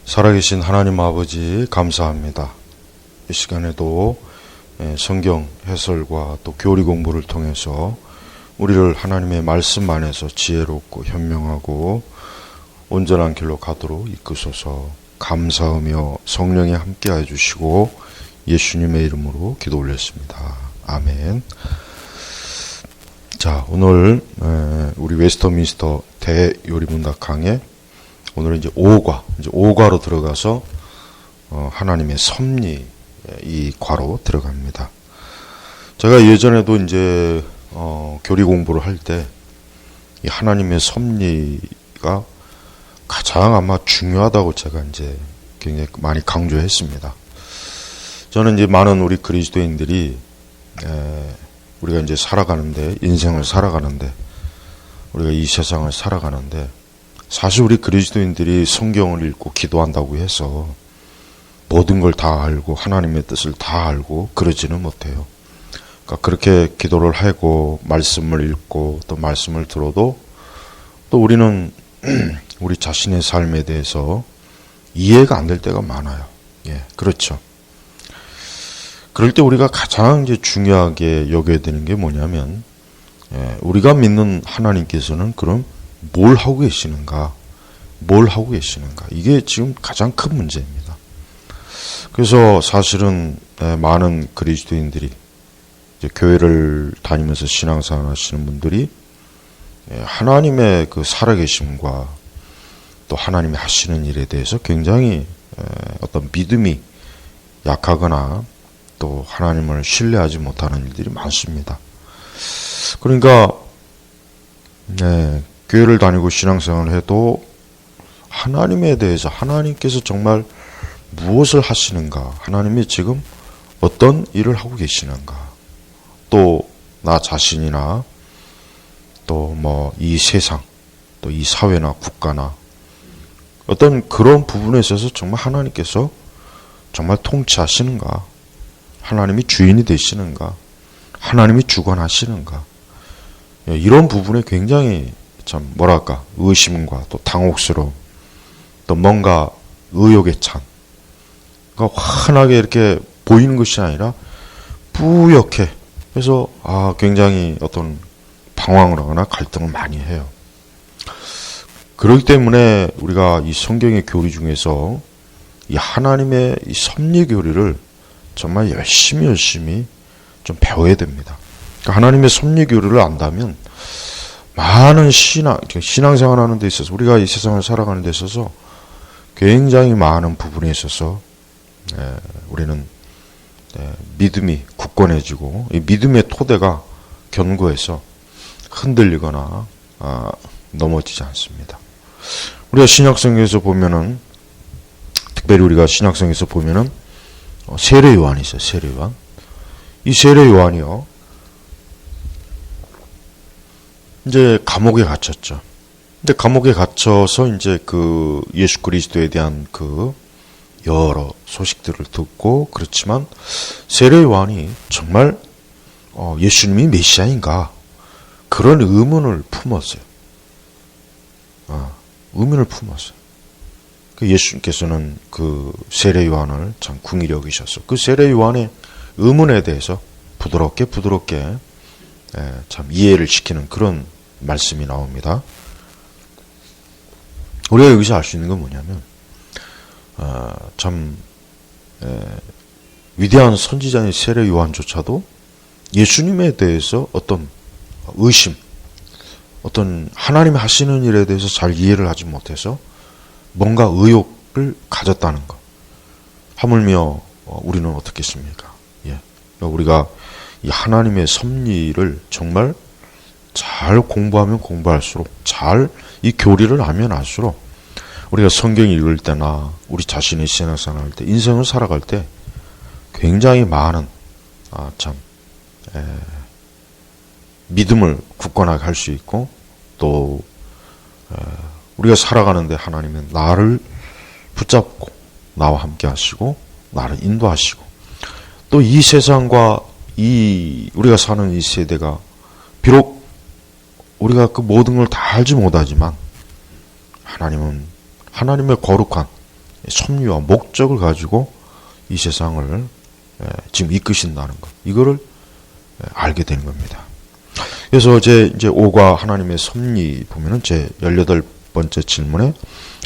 살아계신 하나님 아버지 감사합니다. 이 시간에도 성경 해설과 또 교리 공부를 통해서 우리를 하나님의 말씀 안에서 지혜롭고 현명하고 온전한 길로 가도록 이끄소서. 감사하며 성령이 함께해 주시고 예수님의 이름으로 기도 올렸습니다. 아멘. 자, 오늘 우리 웨스터민스터 대요리문답 강의 오늘은 이제 5과로 들어가서 하나님의 섭리 이 과로 들어갑니다. 제가 예전에도 이제 교리 공부를 할 때 이 하나님의 섭리가 가장 아마 중요하다고 제가 이제 굉장히 많이 강조했습니다. 저는 이제 많은 우리 그리스도인들이 우리가 이제 살아가는데, 인생을 살아가는데, 우리가 이 세상을 살아가는데, 사실 우리 그리스도인들이 성경을 읽고 기도한다고 해서 모든 걸 다 알고 하나님의 뜻을 다 알고 그러지는 못해요. 그러니까 그렇게 기도를 하고 말씀을 읽고 또 말씀을 들어도 또 우리는 우리 자신의 삶에 대해서 이해가 안 될 때가 많아요. 예, 그렇죠. 그럴 때 우리가 가장 이제 중요하게 여겨야 되는 게 뭐냐면, 우리가 믿는 하나님께서는 그럼 뭘 하고 계시는가? 이게 지금 가장 큰 문제입니다. 그래서 사실은 많은 그리스도인들이 이제 교회를 다니면서 신앙생활 하시는 분들이 하나님의 그 살아계심과 또 하나님이 하시는 일에 대해서 굉장히 어떤 믿음이 약하거나 또 하나님을 신뢰하지 못하는 일들이 많습니다. 그러니까 교회를 다니고 신앙생활을 해도 하나님에 대해서 하나님께서 정말 무엇을 하시는가, 하나님이 지금 어떤 일을 하고 계시는가, 또 나 자신이나 또 뭐 이 세상, 또 이 사회나 국가나 어떤 그런 부분에 있어서 정말 하나님께서 정말 통치하시는가, 하나님이 주인이 되시는가, 하나님이 주관하시는가, 이런 부분에 굉장히 참 뭐랄까 의심과 또 당혹스러움, 또 뭔가 의욕에 찬, 그러니까 환하게 이렇게 보이는 것이 아니라 뿌옇게 해서 굉장히 어떤 방황을 하거나 갈등을 많이 해요. 그렇기 때문에 우리가 이 성경의 교리 중에서 이 하나님의 이 섭리 교리를 정말 열심히 좀 배워야 됩니다. 그러니까 하나님의 섭리 교리를 안다면 많은 신앙생활 하는 데 있어서, 우리가 이 세상을 살아가는 데 있어서 굉장히 많은 부분에 있어서 우리는 믿음이 굳건해지고 이 믿음의 토대가 견고해서 흔들리거나 넘어지지 않습니다. 우리가 신약성경에서 보면은, 특별히 우리가 신약성경에서 보면은 세례 요한이 있어요. 세례 요한. 이 세례 요한이요, 이제 감옥에 갇혔죠. 근데 감옥에 갇혀서 이제 그 예수 그리스도에 대한 그 여러 소식들을 듣고, 그렇지만 세례 요한이 정말 예수님이 메시아인가, 그런 의문을 품었어요. 의문을 품었어요. 그 예수님께서는 그 세례 요한을 참 긍휼히 여기셔서 그 세례 요한의 의문에 대해서 부드럽게 참 이해를 시키는 그런 말씀이 나옵니다. 우리가 여기서 알 수 있는 건 뭐냐면, 참 위대한 선지자인 세례 요한조차도 예수님에 대해서 어떤 의심, 어떤 하나님이 하시는 일에 대해서 잘 이해를 하지 못해서 뭔가 의욕을 가졌다는 것. 하물며 우리는 어떻겠습니까? 우리가 이 하나님의 섭리를 정말 잘 공부하면 공부할수록, 잘 이 교리를 알면 알수록, 우리가 성경 읽을 때나 우리 자신의 신앙생활 할 때, 인생을 살아갈 때 굉장히 많은 믿음을 굳건하게 할 수 있고, 또 우리가 살아가는데 하나님은 나를 붙잡고 나와 함께 하시고 나를 인도하시고, 또 이 세상과 우리가 사는 이 세대가 비록 우리가 그 모든 걸 다 알지 못하지만 하나님은 하나님의 거룩한 섭리와 목적을 가지고 이 세상을 지금 이끄신다는 것, 이거를 알게 되는 겁니다. 그래서 이제 5가 하나님의 섭리 보면은 제 18번째 질문에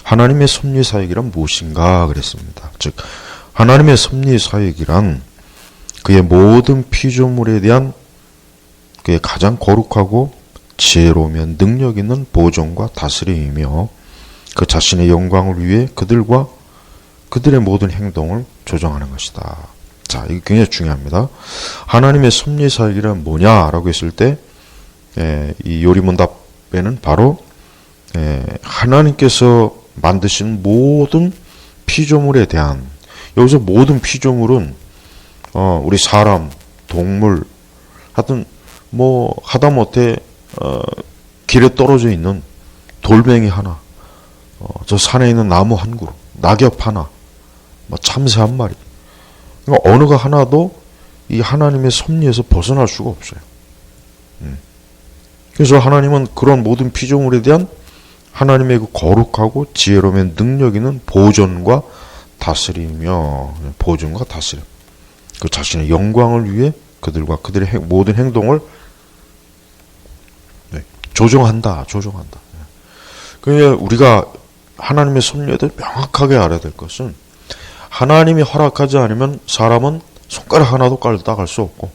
하나님의 섭리 사역이란 무엇인가 그랬습니다. 즉 하나님의 섭리 사역이란 그의 모든 피조물에 대한 그의 가장 거룩하고 지혜로우며 능력 있는 보존과 다스림이며 그 자신의 영광을 위해 그들과 그들의 모든 행동을 조정하는 것이다. 자, 이게 굉장히 중요합니다. 하나님의 섭리 사역이란 뭐냐라고 했을 때 이 요리문답에는 바로 하나님께서 만드신 모든 피조물에 대한, 여기서 모든 피조물은 우리 사람, 동물, 하여튼 뭐 하다못해 길에 떨어져 있는 돌멩이 하나, 저 산에 있는 나무 한 그루, 낙엽 하나, 뭐 참새 한 마리, 그러니까 어느 거 하나도 이 하나님의 섭리에서 벗어날 수가 없어요. 그래서 하나님은 그런 모든 피조물에 대한 하나님의 그 거룩하고 지혜로운 능력 있는 보존과 다스리며, 보존과 다스림, 그 자신의 영광을 위해 그들과 그들의 모든 행동을 조정한다. 그러니까 우리가 하나님의 섭리에 대해 명확하게 알아야 될 것은, 하나님이 허락하지 않으면 사람은 손가락 하나도 따갈 수 없고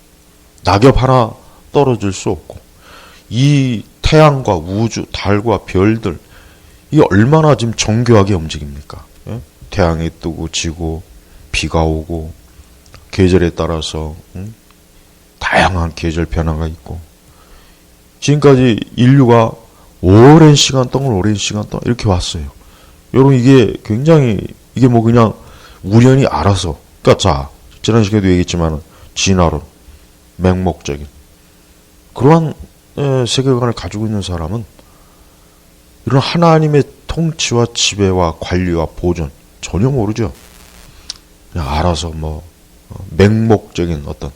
낙엽 하나 떨어질 수 없고, 이 태양과 우주, 달과 별들, 이 얼마나 지금 정교하게 움직입니까? 태양이 뜨고 지고 비가 오고 계절에 따라서 다양한 계절 변화가 있고, 지금까지 인류가 오랜 시간 동안 이렇게 왔어요. 여러분, 이게 굉장히, 이게 뭐 그냥 우연히 알아서, 그러니까 자, 지난 시간에도 얘기했지만 진화론, 맹목적인 그러한 세계관을 가지고 있는 사람은 이런 하나님의 통치와 지배와 관리와 보존 전혀 모르죠. 그냥 알아서 뭐 맹목적인 어떤,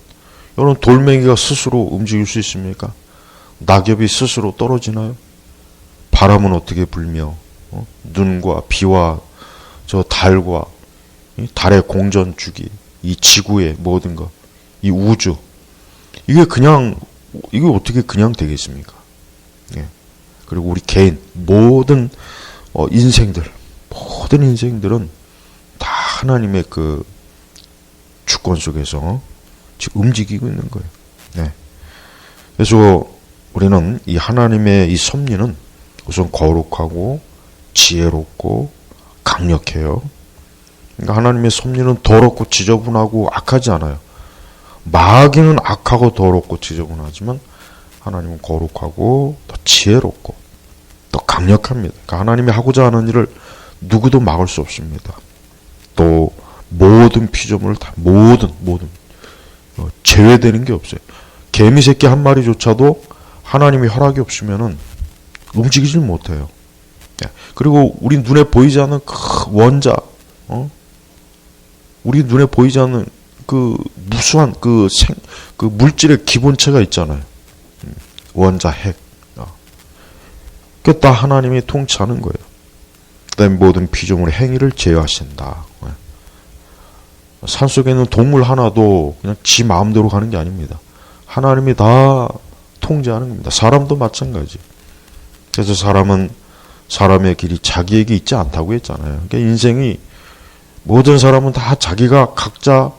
여러분 돌멩이가 스스로 움직일 수 있습니까? 낙엽이 스스로 떨어지나요? 바람은 어떻게 불며 눈과 비와 저 달과 이 달의 공전 주기, 이 지구의 모든 것, 이 우주, 이게 어떻게 그냥 되겠습니까? 예. 그리고 우리 개인 모든 모든 인생들은 다 하나님의 그 주권 속에서 지금 움직이고 있는 거예요. 네. 그래서 우리는 이 하나님의 이 섭리는 우선 거룩하고 지혜롭고 강력해요. 그러니까 하나님의 섭리는 더럽고 지저분하고 악하지 않아요. 마귀는 악하고 더럽고 지저분하지만 하나님은 거룩하고 더 지혜롭고 더 강력합니다. 그러니까 하나님이 하고자 하는 일을 누구도 막을 수 없습니다. 또 모든 피조물을 다 모든 제외되는 게 없어요. 개미 새끼 한 마리조차도 하나님이 허락이 없으면은 움직이질 못해요. 그리고 우리 눈에 보이지 않는 그 원자, 우리 눈에 보이지 않는 그 무수한 그 물질의 기본체가 있잖아요. 원자, 핵. 그게 다 하나님이 통치하는 거예요. 그다음에 모든 피조물의 행위를 제어하신다. 산속에 있는 동물 하나도 그냥 지 마음대로 가는 게 아닙니다. 하나님이 다 통제하는 겁니다. 사람도 마찬가지. 그래서 사람은 사람의 길이 자기에게 있지 않다고 했잖아요. 그러니까 인생이, 모든 사람은 다 자기가 각자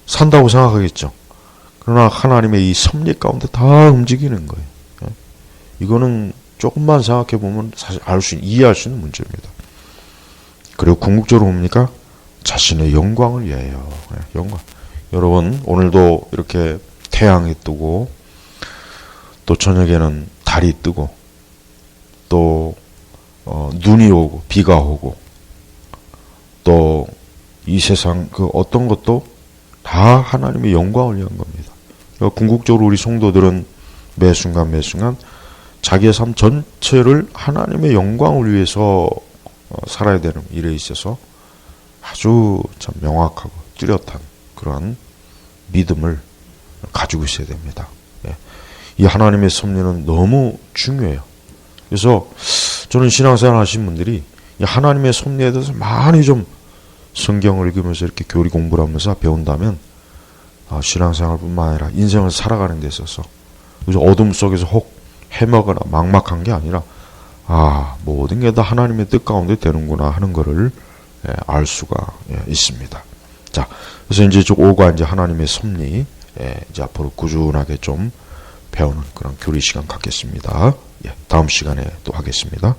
산다고 생각하겠죠. 그러나 하나님의 이 섭리 가운데 다 움직이는 거예요. 이거는 조금만 생각해 보면 사실 이해할 수 있는 문제입니다. 그리고 궁극적으로 뭡니까? 자신의 영광을 위하여. 영광. 여러분, 오늘도 이렇게 태양이 뜨고 또 저녁에는 달이 뜨고 또 눈이 오고 비가 오고 또 이 세상 그 어떤 것도 다 하나님의 영광을 위한 겁니다. 그러니까 궁극적으로 우리 성도들은 매 순간 자기의 삶 전체를 하나님의 영광을 위해서 살아야 되는 일에 있어서 아주 참 명확하고 뚜렷한 그러한 믿음을 가지고 있어야 됩니다. 이 하나님의 섭리는 너무 중요해요. 그래서 저는 신앙생활 하신 분들이 이 하나님의 섭리에 대해서 많이 좀 성경을 읽으면서 이렇게 교리 공부를 하면서 배운다면 신앙생활뿐만 아니라 인생을 살아가는 데 있어서 그저 어둠 속에서 혹 헤매거나 막막한 게 아니라 모든 게 다 하나님의 뜻 가운데 되는구나 하는 것을 알 수가 있습니다. 자, 그래서 이제 5가 이제 하나님의 섭리 이제 앞으로 꾸준하게 좀 배우는 그런 교리 시간 갖겠습니다. 다음 시간에 또 하겠습니다.